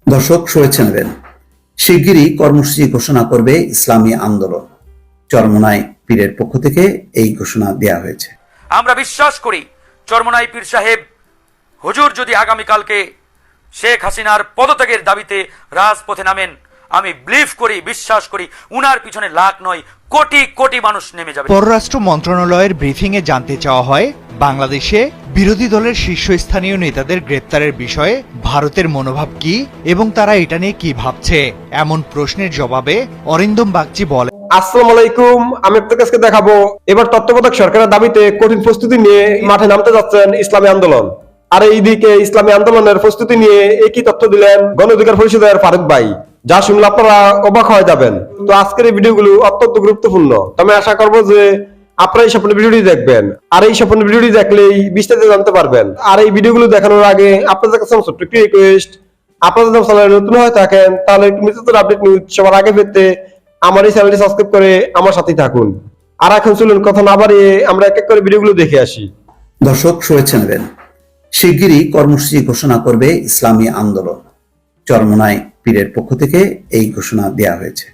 দর্শক শুভেচ্ছা নেবেন। শিগগিরই কর্মসূচি ঘোষণা করবে ইসলামী আন্দোলন। চরমোনাই পীরের পক্ষ থেকে এই ঘোষণা দেয়া হয়েছে। আমরা বিশ্বাস করি চরমোনাই পীর সাহেব হুজুর যদি আগামীকালকে শেখ হাসিনার পদত্যাগের দাবিতে রাজপথে নামেন, আমি বিলিভ করি, বিশ্বাস করি, উনার পিছনে লাখ নয় কোটি কোটি মানুষ নেমে যাবে। পররাষ্ট্র মন্ত্রণালয়ের ব্রিফিংয়ে জানতে চাওয়া হয় বাংলাদেশে বিরোধী দলের শীর্ষস্থানীয় নেতাদের গ্রেপ্তারের বিষয়ে ভারতের মনোভাব কি এবং তারা এটা নিয়ে কি ভাবছে। এমন প্রশ্নের জবাবে অরিন্দম বাগচি বলে, আসসালামু আলাইকুম, আমি আপনাদের কাছে দেখাবো এবার তত্ত্বাবধায়ক সরকারের দাবিতে কঠিন প্রস্তুতি নিয়ে মাঠে নামতে যাচ্ছেন ইসলামী আন্দোলন। আর এইদিকে ইসলামী আন্দোলনের প্রস্তুতি নিয়ে একই তথ্য দিলেন গণ অধিকার পরিষদের ফারুক ভাই, যা শুনলে আপনারা অবাক হয়ে যাবেন। তো আজকের এই ভিডিওগুলো অত্যন্ত গুরুত্বপূর্ণ। আমি আশা করবো যে আপনারা এই সম্পূর্ণ ভিডিওটি দেখবেন, আর এই সম্পূর্ণ ভিডিওটি দেখলেই বিস্তারিত জানতে পারবেন। আর এই ভিডিওগুলো দেখানোর আগে আপনাদের কাছে ছোট্ট একটি রিকোয়েস্ট, আপনারা যদি চ্যানেলে নতুন হয়ে থাকেন তাহলে নিত্য আপডেট নিউজ সবার আগে পেতে আমার এই চ্যানেলটি সাবস্ক্রাইব করে আমার সাথেই থাকুন। আর এখন চলুন কথা না বাড়িয়ে আমরা এক এক করে ভিডিওগুলো দেখে আসি। দর্শক শুভেচ্ছা নেবেন। শিগগিরই কর্মসূচি ঘোষণা করবে ইসলামী আন্দোলন। চরমোনাই পীরের পক্ষ থেকে এই ঘোষণা দেয়া হয়েছে।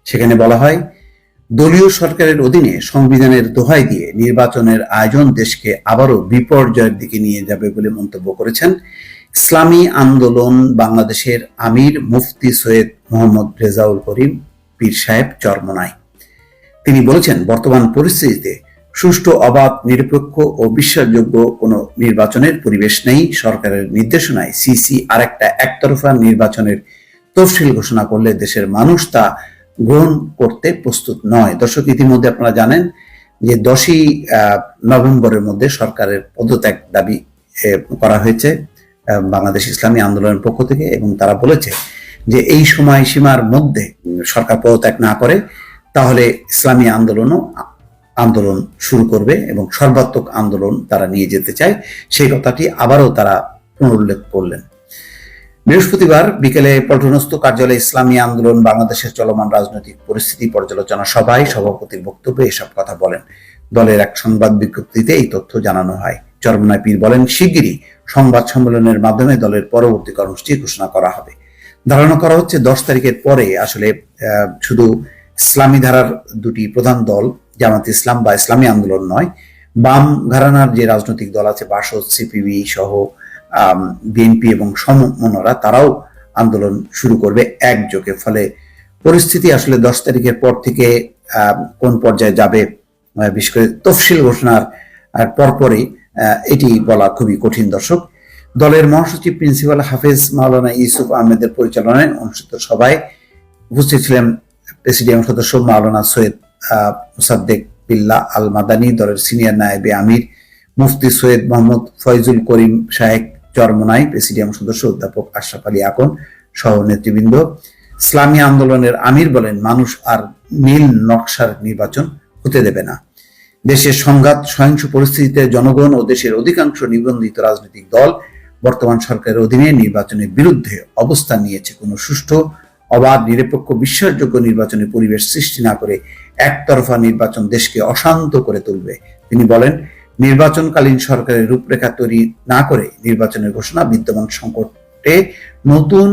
সেখানে বলা হয়, দলীয় সরকারের অধীনে সংবিধানের দোহাই দিয়ে নির্বাচনের আয়োজন দেশকে আবারও বিপর্যয়ের দিকে নিয়ে যাবে বলে মন্তব্য করেছেন ইসলামী আন্দোলন বাংলাদেশের আমির মুফতি সৈয়দ মোহাম্মদ রেজাউল করিম পীর সাহেব চরমোনাই। তিনি বলেছেন, বর্তমান পরিস্থিতিতে সুষ্ঠু, অবাধ, নিরপেক্ষ ও বিশ্বাসযোগ্য কোনো নির্বাচনের পরিবেশ নেই। সরকারের নির্দেশনায় সিসি আরেকটা একতরফা নির্বাচনের তফসিল ঘোষণা করলে দেশের মানুষ তা গ্রহণ করতে প্রস্তুত নয়। দর্শক, ইতিমধ্যে আপনারা জানেন যে 10ই নভেম্বরের মধ্যে সরকারের পদত্যাগ দাবি করা হয়েছে বাংলাদেশ ইসলামী আন্দোলনের পক্ষ থেকে, এবং তারা বলেছে যে এই সময়সীমার মধ্যে সরকার পদত্যাগ না করে তাহলে ইসলামী আন্দোলন শুরু করবে এবং সর্বাত্মক আন্দোলন তারা নিয়ে যেতে চায়। সেই কথাটি আবারও তারা পুনরুল্লেখ করলেন। বৃহস্পতিবার বিকেলে পল্টনস্থ কার্যালয়ে ইসলামী আন্দোলন বাংলাদেশের চলমান রাজনৈতিক পরিস্থিতি পর্যালোচনা সভায় সভাপতির বক্তব্যে এসব কথা বলেন। দলের এক সংবাদ বিজ্ঞপ্তিতে এই তথ্য জানানো হয়। চরমোনাই পীর বলেন, শিগগিরই সংবাদ সম্মেলনের মাধ্যমে দলের পরবর্তী কর্মসূচি ঘোষণা করা হবে। ধারণা করা হচ্ছে 10 তারিখের পরে আসলে শুধু ইসলামী ধারার দুটি প্রধান দল জামাত ইসলাম বা ইসলামী আন্দোলন নয়, বাম ঘরানার যে রাজনৈতিক দল আছে বাসদ, সিপিবি সহ বিএনপি এবং সমমনরা, তারাও আন্দোলন শুরু করবে একযোগে। ফলে পরিস্থিতি আসলে 10 তারিখের পর থেকে কোন পর্যায়ে যাবে, বিশেষ করে তফসিল ঘোষণার পরপরই এটি বলা খুবই কঠিন। দর্শক, দলের মহাসচিব প্রিন্সিপাল হাফেজ মাওলানা ইউসুফ আহমেদের পরিচালনায় অনুষ্ঠিত সভায় উপস্থিত ছিলেন প্রেসিডিয়াম সদস্য মাওলানা সৈয়দ মুসাদ্দেক বিল্লাহ আল মাদানী, দলের সিনিয়র নায়েবে আমির মুফতি সৈয়দ মোহাম্মদ ফয়জুল করিম শাহেক চরমোনাই, প্রেসিডিয়াম সদস্য অধ্যাপক আশরাফ আলী আকন সহ নেতৃবৃন্দ। ইসলামী আন্দোলনের আমির বলেন, মানুষ আর নীল নকশার নির্বাচন হতে দেবে না। দেশের সংঘাত সহিংস পরিস্থিতিতে জনগণ ও দেশের অধিকাংশ নিবন্ধিত রাজনৈতিক দল বর্তমান সরকারের অধীনে নির্বাচনের বিরুদ্ধে অবস্থান নিয়েছে। কোনো সুষ্ঠু, অবাধ, নিরপেক্ষ, বিশ্বাসযোগ্য নির্বাচনের পরিবেশ সৃষ্টি না করে একতরফা নির্বাচন দেশকে অশান্ত করে তুলবে। তিনি বলেন, নির্বাচনকালীন সরকারের রূপরেখা তৈরি না করে নির্বাচনের ঘোষণা বিদ্যমান সংকটে নতুন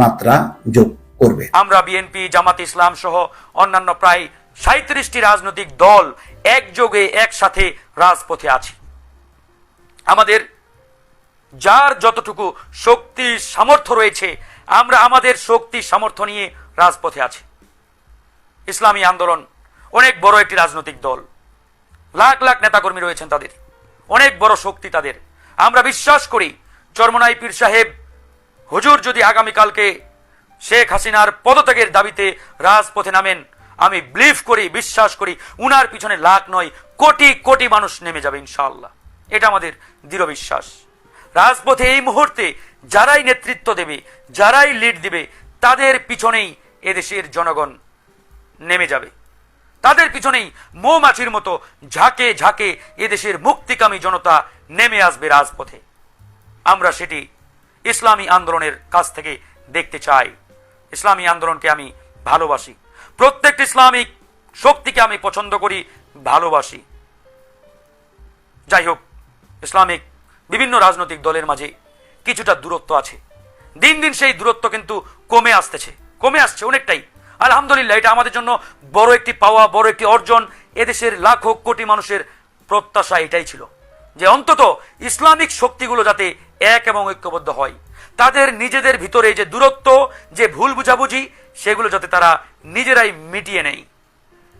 মাত্রা যোগ করবে। আমরা বিএনপি, জামাত ইসলাম সহ অন্যান্য প্রায় 37টি রাজনৈতিক দল একযোগে একসাথে রাজপথে আছি। আমাদের যার যতটুকু শক্তি সামর্থ্য রয়েছে, আমরা আমাদের শক্তি সামর্থ্য নিয়ে রাজপথে আছি। ইসলামী আন্দোলন অনেক বড় একটি রাজনৈতিক দল, লাখ লাখ নেতাকর্মী রয়েছেন, তাদের অনেক বড় শক্তি তাদের। আমরা বিশ্বাস করি চরমোনাই পীর সাহেব হুজুর যদি আগামীকালকে শেখ হাসিনার পদত্যাগের দাবিতে রাজপথে নামেন, আমি বিলিভ করি, বিশ্বাস করি, উনার পিছনে লাখ নয় কোটি কোটি মানুষ নেমে যাবে ইনশাআল্লাহ। এটা আমাদের দৃঢ় বিশ্বাস। রাজপথে এই মুহূর্তে যারাই নেতৃত্ব দেবে, যারাই লিড দিবে, তাদের পিছনেই এদেশের জনগণ নেমে যাবে। তাদের পিছনেই মৌমাছির মতো ঝাঁকে ঝাঁকে এদেশের মুক্তিকামী জনতা নেমে আসবে রাজপথে। আমরা সেটি ইসলামী আন্দোলনের কাছ থেকে দেখতে চাই। ইসলামী আন্দোলনকে আমি ভালোবাসি, প্রত্যেকটি ইসলামিক শক্তিকে আমি পছন্দ করি, ভালোবাসি। যাই হোক, ইসলামিক বিভিন্ন রাজনৈতিক দলের মাঝে কিছুটা দূরত্ব আছে। দিন দিন সেই দূরত্ব কিন্তু কমে আসছে অনেকটাই। আলহামদুলিল্লাহ, এটা আমাদের জন্য বড় একটি পাওয়া, বড় একটি অর্জন। এদেশের লাখো কোটি মানুষের প্রত্যাশা এটাই ছিল যে অন্তত ইসলামিক শক্তিগুলো যাতে এক এবং ঐক্যবদ্ধ হয়, তাদের নিজেদের ভিতরে যে দূরত্ব, যে ভুল বুঝাবুঝি, সেগুলো যাতে তারা নিজেরাই মিটিয়ে নেয়,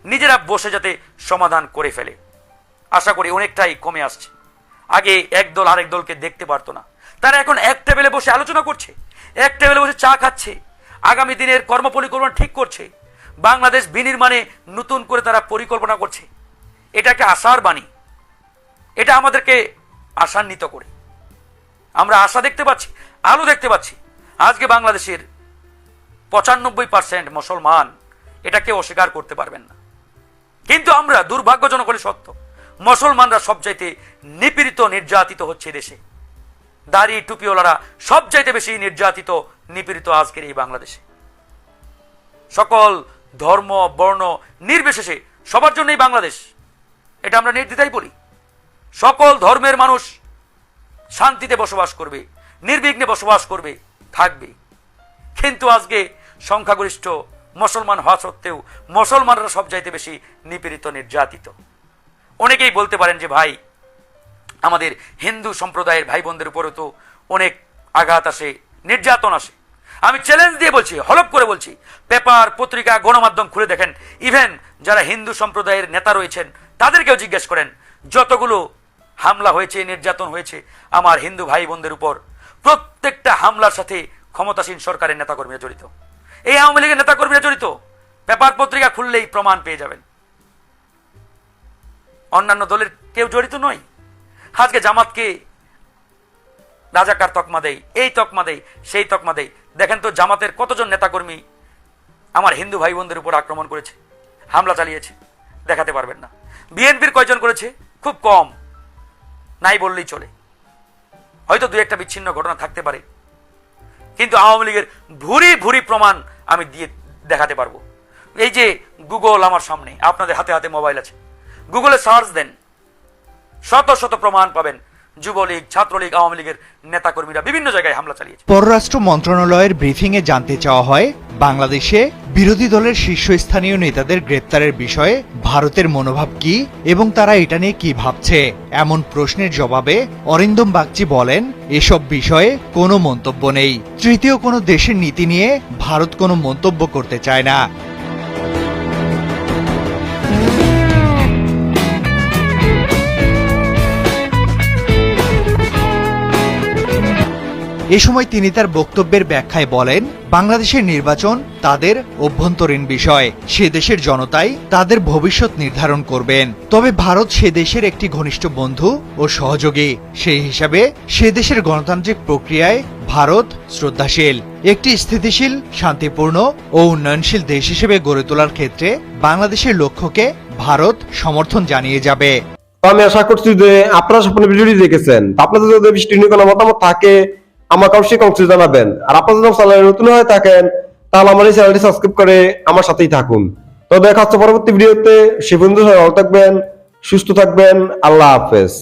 নিজেরা বসে যাতে সমাধান করে ফেলে। আশা করি অনেকটাই কমে আসছে। আগে এক দল আরেক দলকে দেখতে পারতো না, তারা এখন এক টেবিলে বসে আলোচনা করছে, এক টেবিলে বসে চা খাচ্ছে, আগামী দিনের কর্মপরিকল্পনা ঠিক করছে, বাংলাদেশ বিনির্মাণে নতুন করে তারা পরিকল্পনা করছে। এটা একটা আশার বাণী, এটা আমাদেরকে আশান্বিত করে। আমরা আশা দেখতে পাচ্ছি, আলো দেখতে পাচ্ছি। আজকে বাংলাদেশের 95% মুসলমান, এটাকে অস্বীকার করতে পারবেন না। কিন্তু আমরা দুর্ভাগ্যজনক হলে সত্য, মুসলমানরা সবচাইতে নিপীড়িত, নির্যাতিত হচ্ছে দেশে। দাড়ি টুপিওয়ালারা সবচাইতে বেশি নির্যাতিত, নিপীড়িত আজকের এই বাংলাদেশে। সকল ধর্ম বর্ণ নির্বিশেষে সবার জন্যই বাংলাদেশ, এটা আমরা নির্দ্বিধায় বলি। সকল ধর্মের মানুষ শান্তিতে বসবাস করবে, নির্বিঘ্নে বসবাস করবে, থাকবে। কিন্তু আজকে সংখ্যাগরিষ্ঠ মুসলমান হওয়া সত্ত্বেও মুসলমানরা সবচাইতে বেশি নিপীড়িত, নির্যাতিত। অনেকেই বলতে পারেন যে ভাই, আমাদের হিন্দু সম্প্রদায়ের ভাই বোনদের উপরে তো অনেক আঘাত আসে, নির্যাতন আসে। আমি চ্যালেঞ্জ দিয়ে বলছি, হলপ করে বলছি, পেপার, পত্রিকা, গণমাধ্যম খুলে দেখেন। ইভেন যারা হিন্দু সম্প্রদায়ের নেতা রয়েছেন তাদেরকেও জিজ্ঞেস করেন, যতগুলো হামলা হয়েছে, নির্যাতন হয়েছে আমার হিন্দু ভাই বোনদের উপর, প্রত্যেকটা হামলার সাথে ক্ষমতাসীন সরকারের নেতাকর্মীরা জড়িত, এই আওয়ামী লীগের নেতাকর্মীরা জড়িত। পেপার পত্রিকা খুললেই প্রমাণ পেয়ে যাবেন। অন্যান্য দলের কেউ জড়িত নয়। আজকে জামাতকে রাজাকার তকমা দেয়, এই তকমা দেয়, সেই তকমা দেয়। দেখেন তো জামাতের কতজন নেতাকর্মী আমার হিন্দু ভাই বোনদের উপর আক্রমণ করেছে, হামলা চালিয়েছে, দেখাতে পারবেন না। বিএনপির কয়জন করেছে? খুব কম, নাই বললেই চলে। হয়তো দু একটা বিচ্ছিন্ন ঘটনা থাকতে পারে, কিন্তু আওয়ামী লীগের ভুরি ভুরি প্রমাণ আমি দিয়ে দেখাতে পারবো। এই যে গুগল আমার সামনে, আপনাদের হাতে হাতে মোবাইল আছে, গুগলে সার্চ দেন, শত শত প্রমাণ পাবেন। যুবলীগ, ছাত্রলীগ, আওয়ামী লীগের নেতাকর্মীরা বিভিন্ন জায়গায় হামলা চালিয়েছে। পররাষ্ট্র মন্ত্রণালয়ের ব্রিফিংয়ে জানতে চাওয়া হয়, বাংলাদেশে বিরোধী দলের শীর্ষস্থানীয় নেতাদের গ্রেপ্তারের বিষয়ে ভারতের মনোভাব কি এবং তারা এটা নিয়ে কি ভাবছে। এমন প্রশ্নের জবাবে অরিন্দম বাগচি বলেন, এসব বিষয়ে কোনো মন্তব্য নেই। তৃতীয় কোনো দেশের নীতি নিয়ে ভারত কোনো মন্তব্য করতে চায় না। এ সময় তিনি তার বক্তব্যের ব্যাখ্যায় বলেন, বাংলাদেশের নির্বাচন তাদের অভ্যন্তরীণ বিষয়, সে দেশের জনতাই তাদের ভবিষ্যৎ নির্ধারণ করবেন। তবে ভারত সে দেশের একটি ঘনিষ্ঠ বন্ধু ও সহযোগী, সেই হিসাবে সে দেশের গণতান্ত্রিক প্রক্রিয়ায় ভারত শ্রদ্ধাশীল। একটি স্থিতিশীল, শান্তিপূর্ণ ও উন্নয়নশীল দেশ হিসেবে গড়ে তোলার ক্ষেত্রে বাংলাদেশের লক্ষ্যকে ভারত সমর্থন জানিয়ে যাবে। আমি আশা করছি যে আপনারা সম্পূর্ণ ভিডিওটি দেখেছেন। আপনাদের যদি বিষয়টি নিয়ে কোনো মতামত থাকে আমাকে অবশ্যই কমেন্টে জানাবেন। আর আপনারা যদি চ্যানেলে নতুন হয়ে থাকেন তাহলে আমার এই চ্যানেলটি সাবস্ক্রাইব করে আমার সাথেই থাকুন। তো দেখা হচ্ছে পরবর্তী ভিডিওতে। সে পর্যন্ত সবাই ভালো থাকবেন, সুস্থ থাকবেন। আল্লাহ হাফেজ।